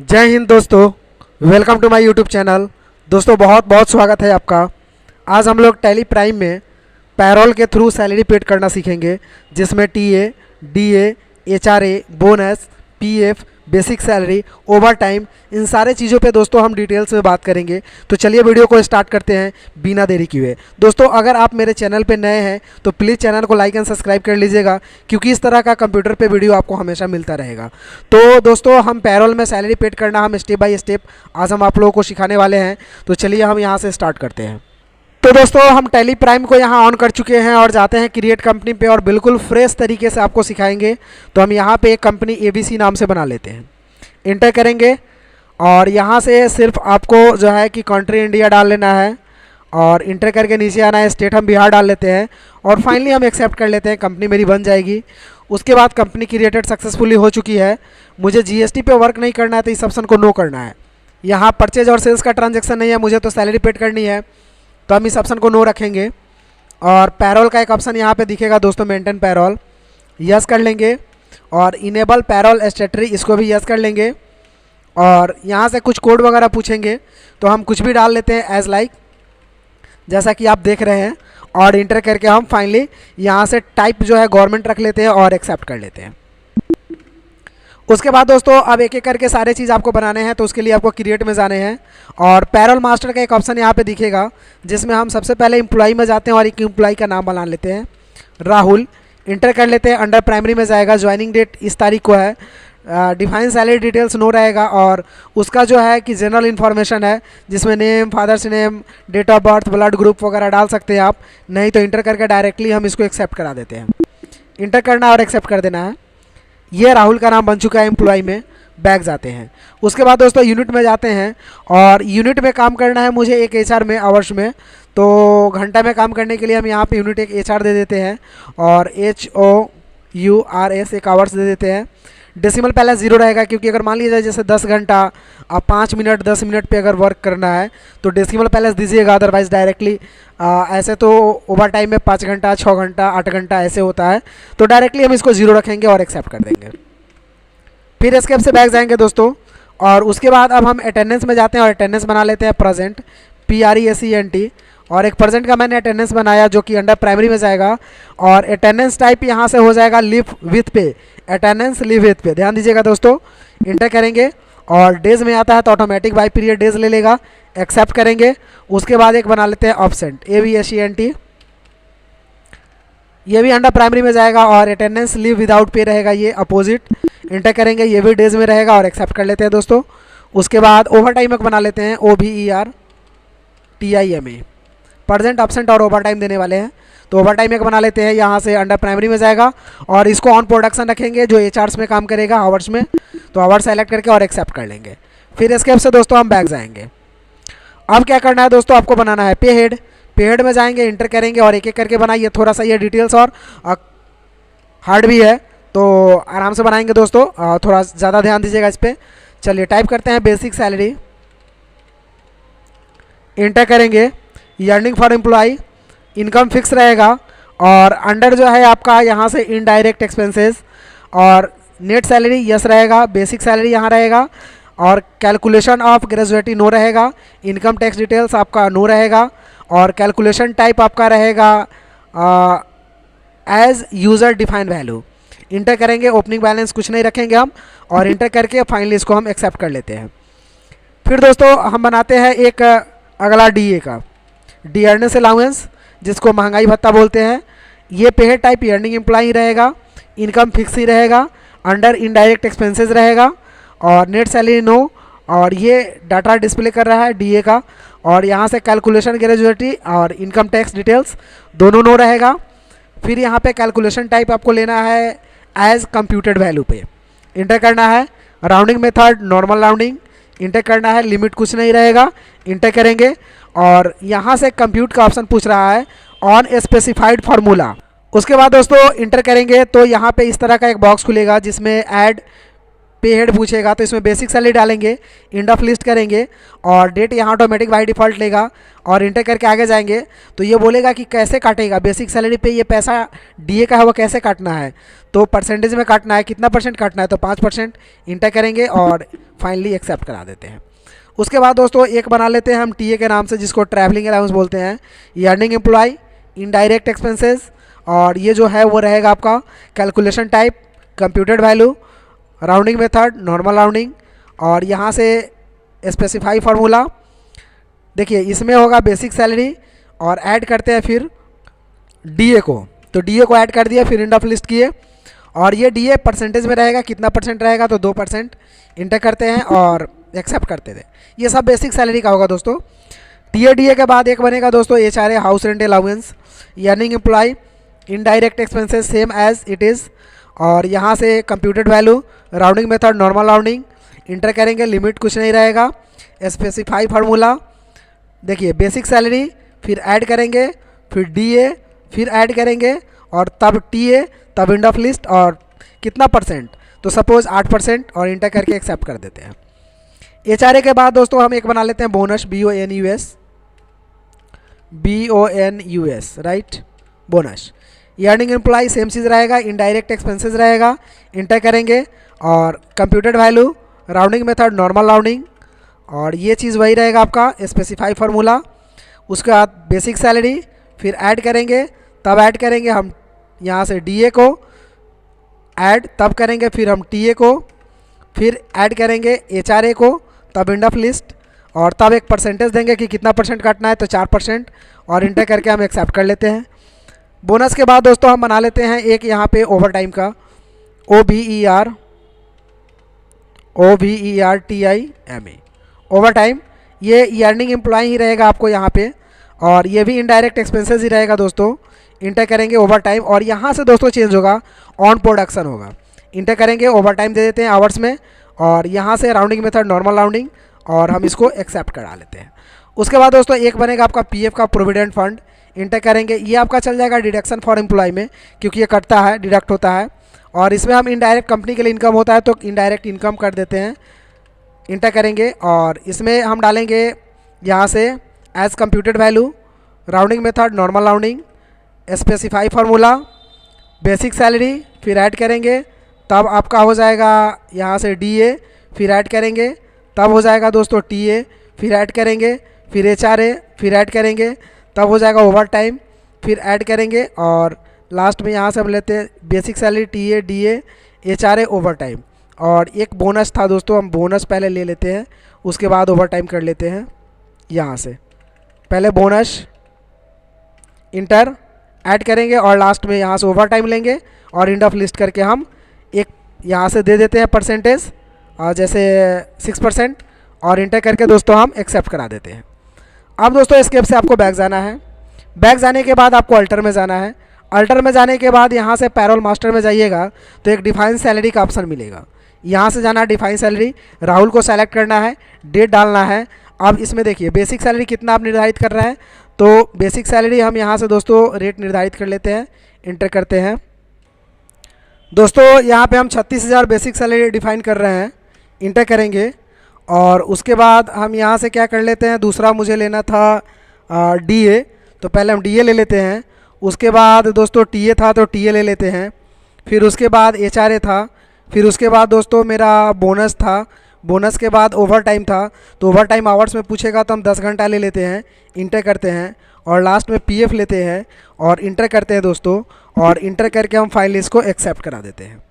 जय हिंद दोस्तों। Welcome to my YouTube channel. दोस्तों बहुत बहुत स्वागत है आपका। आज हम लोग टैली प्राइम में पैरोल के थ्रू सैलरी पेड करना सीखेंगे, जिसमें TA, DA, HRA, bonus, PF, basic salary, overtime, इन सारे चीज़ों पे दोस्तों हम डिटेल्स में बात करेंगे। तो चलिए वीडियो को स्टार्ट करते हैं बिना देरी किए। दोस्तों अगर आप मेरे चैनल पे नए हैं तो प्लीज़ चैनल को लाइक एंड सब्सक्राइब कर लीजिएगा, क्योंकि इस तरह का कंप्यूटर पे वीडियो आपको हमेशा मिलता रहेगा। तो दोस्तों हम पैरोल में सैलरी पेड करना हम स्टेप बाय स्टेप आज हम आप लोगों को सिखाने वाले हैं। तो चलिए हम यहाँ से स्टार्ट करते हैं। तो दोस्तों हम टैली प्राइम को यहाँ ऑन कर चुके हैं और जाते हैं क्रिएट कंपनी पे और बिल्कुल फ्रेश तरीके से आपको सिखाएंगे। तो हम यहाँ पे एक कंपनी एबीसी नाम से बना लेते हैं, इंटर करेंगे और यहाँ से सिर्फ आपको जो है कि कंट्री इंडिया डाल लेना है और इंटर करके नीचे आना है, स्टेट हम बिहार डाल लेते हैं और फाइनली हम एक्सेप्ट कर लेते हैं। कंपनी मेरी बन जाएगी। उसके बाद कंपनी क्रिएटेड सक्सेसफुली हो चुकी है। मुझे जीएसटी पे वर्क नहीं करना है तो इस ऑप्शन को नो करना है। यहाँ परचेज और सेल्स का ट्रांजेक्शन नहीं है, मुझे तो सैलरी पेड करनी है तो हम इस ऑप्शन को नो रखेंगे। और पैरोल का एक ऑप्शन यहाँ पे दिखेगा दोस्तों, मेंटेन पैरोल, यस कर लेंगे और इनेबल पैरोल स्टेटरी, इसको भी यस कर लेंगे। और यहाँ से कुछ कोड वगैरह पूछेंगे तो हम कुछ भी डाल लेते हैं एज लाइक, जैसा कि आप देख रहे हैं। और इंटर करके हम फाइनली यहाँ से टाइप जो है गवर्नमेंट रख लेते हैं और एक्सेप्ट कर लेते हैं। उसके बाद दोस्तों अब एक एक करके सारे चीज़ आपको बनाने हैं, तो उसके लिए आपको क्रिएट में जाने हैं और पैरोल मास्टर का एक ऑप्शन यहाँ पे दिखेगा, जिसमें हम सबसे पहले एम्प्लॉई में जाते हैं और एक एम्प्लॉई का नाम बना लेते हैं, राहुल। इंटर कर लेते हैं, अंडर प्राइमरी में जाएगा, ज्वाइनिंग डेट इस तारीख को है, डिफाइन सैलरी डिटेल्स नो रहेगा और उसका जो है कि जनरल इन्फॉर्मेशन है, जिसमें name, father's name, date of birth, blood group वगैरह डाल सकते हैं आप, नहीं तो इंटर करके डायरेक्टली हम इसको एक्सेप्ट करा देते हैं। इंटर करना और एक्सेप्ट कर देना है। ये राहुल का नाम बन चुका है एम्प्लॉय में। बैक जाते हैं। उसके बाद दोस्तों यूनिट में जाते हैं और यूनिट में काम करना है मुझे एक एचआर में, आवर्स में। तो घंटा में काम करने के लिए हम यहाँ पे यूनिट एक एचआर दे देते हैं और HOURS एक आवर्स दे देते हैं। डेसिमल पहले 0 रहेगा, क्योंकि अगर मान लीजिए जैसे 10 घंटा अब 5 मिनट 10 मिनट पे अगर वर्क करना है तो डेसिमल पैलेस दीजिएगा, अदरवाइज डायरेक्टली ऐसे तो ओवर टाइम में 5 घंटा 6 घंटा 8 घंटा ऐसे होता है, तो डायरेक्टली हम इसको 0 रखेंगे और एक्सेप्ट कर देंगे। फिर एस्केप से बैक जाएंगे दोस्तों और उसके बाद अब हम अटेंडेंस में जाते हैं और अटेंडेंस बना लेते हैं प्रेजेंट, PRESENT। और एक प्रेजेंट का मैंने अटेंडेंस बनाया जो कि अंडर प्राइमरी में जाएगा और अटेंडेंस टाइप यहाँ से हो जाएगा लीव विथ पे, अटेंडेंस लीव विथ पे, ध्यान दीजिएगा दोस्तों। इंटर करेंगे और डेज में आता है तो ऑटोमेटिक बाई पीरियड डेज ले लेगा, एक्सेप्ट करेंगे। उसके बाद एक बना लेते हैं ऑब्सेंट, ABSENT, ये भी अंडर प्राइमरी में जाएगा और अटेंडेंस लीव विदाउट पे रहेगा, ये अपोजिट। इंटर करेंगे, ये भी डेज में रहेगा और एक्सेप्ट कर लेते हैं दोस्तों। उसके बाद ओवर टाइम एक बना लेते हैं, OVERTIME, प्रेजेंट, एब्सेंट और ओवर टाइम देने वाले हैं, तो ओवर टाइम एक बना लेते हैं। यहाँ से अंडर प्राइमरी में जाएगा और इसको ऑन प्रोडक्शन रखेंगे, जो एचआर्स में काम करेगा आवर्स में, तो आवर्स सेलेक्ट करके और एक्सेप्ट कर लेंगे। फिर एस्केप से दोस्तों हम बैक जाएंगे। अब क्या करना है दोस्तों, आपको बनाना है पे हेड। पे हेड में जाएंगे, इंटर करेंगे और एक एक करके बनाइए। थोड़ा सा ये डिटेल्स और हार्ड भी है तो आराम से बनाएंगे दोस्तों, थोड़ा ज़्यादा ध्यान दीजिएगा इस पर। चलिए टाइप करते हैं बेसिक सैलरी, इंटर करेंगे, earning for employ, income fix रहेगा और अंडर जो है आपका यहाँ से इनडायरेक्ट एक्सपेंसेस और नेट सैलरी यस रहेगा, बेसिक सैलरी यहाँ रहेगा और कैलकुलेशन ऑफ ग्रेजुएटी नो रहेगा, इनकम टैक्स डिटेल्स आपका नो रहेगा और कैलकुलेशन टाइप आपका रहेगा as user defined value. Enter करेंगे, ओपनिंग बैलेंस कुछ नहीं रखेंगे हम और इंटर करके फाइनली इसको हम एक्सेप्ट कर लेते हैं। फिर दोस्तों हम बनाते हैं एक अगला DA का, डियरनेस अलाउंस, जिसको महंगाई भत्ता बोलते हैं। ये पे हेड टाइप अर्निंग एम्प्लॉई रहेगा, इनकम फिक्स ही रहेगा, अंडर इनडायरेक्ट एक्सपेंसेस रहेगा और नेट सैलरी नो। और ये डाटा डिस्प्ले कर रहा है DA का और यहाँ से कैलकुलेशन ग्रेजुएटी और इनकम टैक्स डिटेल्स दोनों नो रहेगा। फिर यहाँ पे कैलकुलेशन टाइप आपको लेना है एज कंप्यूटेड वैल्यू पे, इंटर करना है। Rounding method normal rounding, inter करना है, लिमिट कुछ नहीं रहेगा, इंटर करेंगे और यहाँ से कंप्यूट का ऑप्शन पूछ रहा है ऑन स्पेसिफाइड फार्मूला। उसके बाद दोस्तों इंटर करेंगे तो यहाँ पे इस तरह का एक बॉक्स खुलेगा जिसमें ऐड पे हेड पूछेगा तो इसमें बेसिक सैलरी डालेंगे, इंड ऑफ लिस्ट करेंगे और डेट यहाँ ऑटोमेटिक बाई डिफ़ॉल्ट लेगा और इंटर करके आगे जाएंगे तो ये बोलेगा कि कैसे काटेगा, बेसिक सैलरी पे ये पैसा डीए का है वो कैसे काटना है, तो परसेंटेज में काटना है, कितना परसेंट काटना है, तो 5% इंटर करेंगे और फाइनली एक्सेप्ट करा देते हैं। उसके बाद दोस्तों एक बना लेते हैं हम टीए के नाम से, जिसको ट्रैवलिंग अलाउंस बोलते हैं। ये अर्निंग एम्प्लॉय, इनडायरेक्ट एक्सपेंसेस, और ये जो है वो रहेगा आपका calculation type, computed value, rounding method, normal rounding, और यहाँ से स्पेसिफाई फार्मूला। देखिए इसमें होगा बेसिक सैलरी और ऐड करते हैं फिर डीए को, तो डीए को ऐड कर दिया, फिर इंड ऑफ लिस्ट किए और ये डीए परसेंटेज में रहेगा, कितना परसेंट रहेगा, तो 2% इंटर करते हैं और एक्सेप्ट करते थे। ये सब बेसिक सैलरी का होगा दोस्तों। टीए डीए के बाद एक बनेगा दोस्तों HRA, house rent allowance, earning employ, indirect expenses same as it is, और यहाँ से computed value, rounding method, normal rounding, enter करेंगे, लिमिट कुछ नहीं रहेगा, स्पेसिफाई फार्मूला। देखिए बेसिक सैलरी, फिर ऐड करेंगे, फिर डीए, फिर ऐड करेंगे और तब टीए, तब इंड ऑफ लिस्ट और कितना परसेंट, तो सपोज 8% और इंटर करके एक्सेप्ट कर देते हैं। एचआरए के बाद दोस्तों हम एक बना लेते हैं बोनस, BONUS, राइट, बोनस। ये अर्निंग एम्प्लॉय सेम चीज़ रहेगा, इनडायरेक्ट एक्सपेंसेस रहेगा, इंटर करेंगे और computed value, rounding method, normal rounding, और ये चीज़ वही रहेगा आपका स्पेसिफाई फार्मूला। उसके बाद बेसिक सैलरी, फिर ऐड करेंगे, तब ऐड करेंगे हम यहाँ से डीए को ऐड, तब करेंगे फिर हम टीए को, फिर ऐड करेंगे एचआरए को, तब इंड ऑफ लिस्ट और तब एक परसेंटेज देंगे कि कितना परसेंट काटना है, तो 4% और इंटर करके हम एक्सेप्ट कर लेते हैं। बोनस के बाद दोस्तों हम बना लेते हैं एक यहाँ पे ओवर टाइम का, OVERTIME, ओवर टाइम। ये अर्निंग एम्प्लॉय ही रहेगा आपको यहाँ पे और ये भी इनडायरेक्ट एक्सपेंसेस ही रहेगा दोस्तों। इंटर करेंगे ओवर टाइम और यहाँ से दोस्तों चेंज होगा, ऑन प्रोडक्शन होगा, इंटर करेंगे, ओवर टाइम दे देते हैं आवर्स में और यहाँ से राउंडिंग मेथड, नॉर्मल राउंडिंग, और हम इसको एक्सेप्ट करा लेते हैं। उसके बाद दोस्तों एक बनेगा आपका पीएफ का प्रोविडेंट फंड, इंटर करेंगे, ये आपका चल जाएगा डिडक्शन फॉर एम्प्लॉय में क्योंकि ये कटता है, डिडक्ट होता है, और इसमें हम इनडायरेक्ट कंपनी के लिए इनकम होता है तो इनडायरेक्ट इनकम कर देते हैं, इंटर करेंगे और इसमें हम डालेंगे यहाँ से as computed value, rounding method, normal rounding, specify formula, basic salary, फिर ऐड करेंगे, तब आपका हो जाएगा यहाँ से डीए, फिर ऐड करेंगे, तब हो जाएगा दोस्तों टीए, फिर ऐड करेंगे, फिर एचआरए, फिर ऐड करेंगे, तब हो जाएगा ओवर टाइम, फिर ऐड करेंगे और लास्ट में यहाँ से हम लेते हैं basic salary, TA, DA, HRA, over time, और एक बोनस था दोस्तों, हम बोनस पहले ले लेते हैं, उसके बाद ओवर टाइम कर लेते हैं। यहाँ से पहले बोनस, इंटर, ऐड करेंगे और लास्ट में यहाँ से ओवर टाइम लेंगे और इंड ऑफ लिस्ट करके हम एक यहाँ से दे देते हैं परसेंटेज, जैसे 6%, और इंटर करके दोस्तों हम एक्सेप्ट करा देते हैं। अब दोस्तों एस्केप से आपको बैक जाना है, बैक जाने के बाद आपको अल्टर में जाना है, अल्टर में जाने के बाद यहाँ से पैरोल मास्टर में जाइएगा तो एक डिफाइन सैलरी का ऑप्शन मिलेगा, यहाँ से जाना है डिफाइन सैलरी, राहुल को सेलेक्ट करना है, डेट डालना है। अब इसमें देखिए बेसिक सैलरी कितना आप निर्धारित कर रहे हैं, तो बेसिक सैलरी हम यहाँ से दोस्तों रेट निर्धारित कर लेते हैं, इंटर करते हैं। दोस्तों यहाँ पे हम 36,000 बेसिक सैलरी डिफाइन कर रहे हैं, इंटर करेंगे और उसके बाद हम यहाँ से क्या कर लेते हैं, दूसरा मुझे लेना था डीए, तो पहले हम डीए ले लेते हैं, उसके बाद दोस्तों टीए था तो टीए ले लेते हैं, फिर उसके बाद एचआरए था, फिर उसके बाद दोस्तों मेरा बोनस था, बोनस के बाद ओवर टाइम था, तो ओवर टाइम आवर्स में पूछेगा तो हम 10 घंटा ले लेते हैं, इंटर करते हैं और लास्ट में पीएफ लेते हैं और इंटर करते हैं दोस्तों, और इंटर करके हम फाइनली इसको एक्सेप्ट करा देते हैं।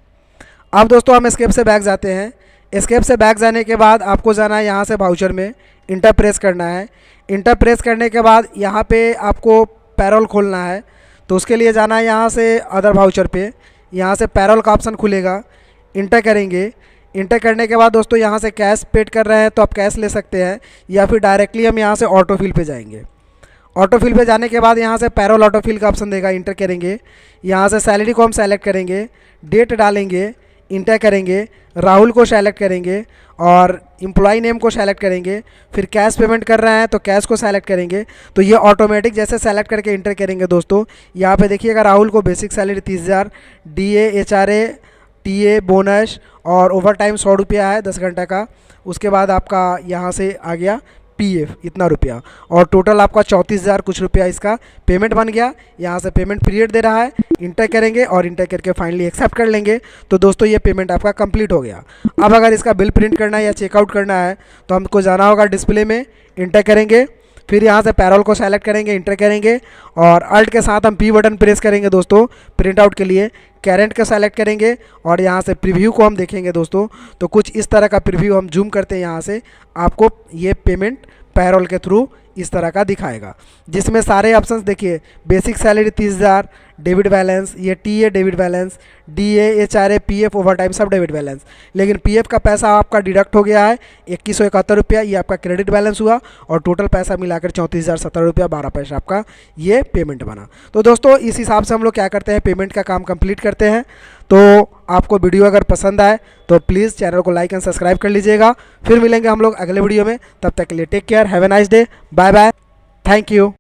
अब दोस्तों हम एस्केप से बैक जाते हैं, एस्केप से बैक जाने के बाद आपको जाना है यहाँ से वाउचर में, इंटर प्रेस करना है, इंटर प्रेस करने के बाद यहाँ पे आपको पैरोल खोलना है, तो उसके लिए जाना है यहाँ से अदर वाउचर पे, यहाँ से पैरोल का ऑप्शन खुलेगा, इंटर करेंगे, इंटर करने के बाद दोस्तों यहाँ से कैश पेड कर रहे हैं तो आप कैश ले सकते हैं या फिर डायरेक्टली हम यहाँ से ऑटोफिल पे जाएंगे। ऑटोफिल पे जाने के बाद यहाँ से पैरोल ऑटोफिल का ऑप्शन देगा, इंटर करेंगे, यहाँ से सैलरी को हम सेलेक्ट करेंगे, डेट डालेंगे, इंटर करेंगे, राहुल को सेलेक्ट करेंगे और एम्प्लॉय नेम को सेलेक्ट करेंगे, फिर कैश पेमेंट कर रहे हैं तो कैश को सेलेक्ट करेंगे, तो ये ऑटोमेटिक जैसे सेलेक्ट करके इंटर करेंगे दोस्तों, यहाँ पे देखिएगा राहुल को basic salary 30,000, DA, HRA, TA bonus और ओवर टाइम 100 रुपया है 10 घंटा का। उसके बाद आपका यहाँ से आ गया पीएफ इतना रुपया, और टोटल आपका 34,000 कुछ रुपया इसका पेमेंट बन गया। यहाँ से पेमेंट पीरियड दे रहा है, इंटर करेंगे और इंटर करके फाइनली एक्सेप्ट कर लेंगे। तो दोस्तों ये पेमेंट आपका कंप्लीट हो गया। अब अगर इसका बिल प्रिंट करना है या चेकआउट करना है तो हमको जाना होगा डिस्प्ले में, इंटर करेंगे, फिर यहाँ से पैरोल को सेलेक्ट करेंगे, इंटर करेंगे और अल्ट के साथ हम पी बटन प्रेस करेंगे दोस्तों प्रिंट आउट के लिए। करेंट का सेलेक्ट करेंगे और यहाँ से प्रीव्यू को हम देखेंगे दोस्तों, तो कुछ इस तरह का प्रीव्यू हम जूम करते हैं यहाँ से, आपको ये पेमेंट पैरोल के थ्रू इस तरह का दिखाएगा, जिसमें सारे ऑप्शंस देखिए, बेसिक सैलरी 30,000, डेबिट बैलेंस, ये TA debit balance, DA, HRA, PF, over time सब डेबिट बैलेंस। लेकिन पीएफ का पैसा आपका डिडक्ट हो गया है 2171 रुपया, ये आपका क्रेडिट बैलेंस हुआ और टोटल पैसा मिलाकर 34,070 रुपया 12 पैसा आपका ये पेमेंट बना। तो दोस्तों इस हिसाब से हम लोग क्या करते हैं, पेमेंट का काम कंप्लीट करते हैं। तो आपको वीडियो अगर पसंद आए तो प्लीज़ चैनल को लाइक एंड सब्सक्राइब कर लीजिएगा। फिर मिलेंगे हम लोग अगले वीडियो में, तब तक के लिए take care, have a nice day, bye bye, thank you.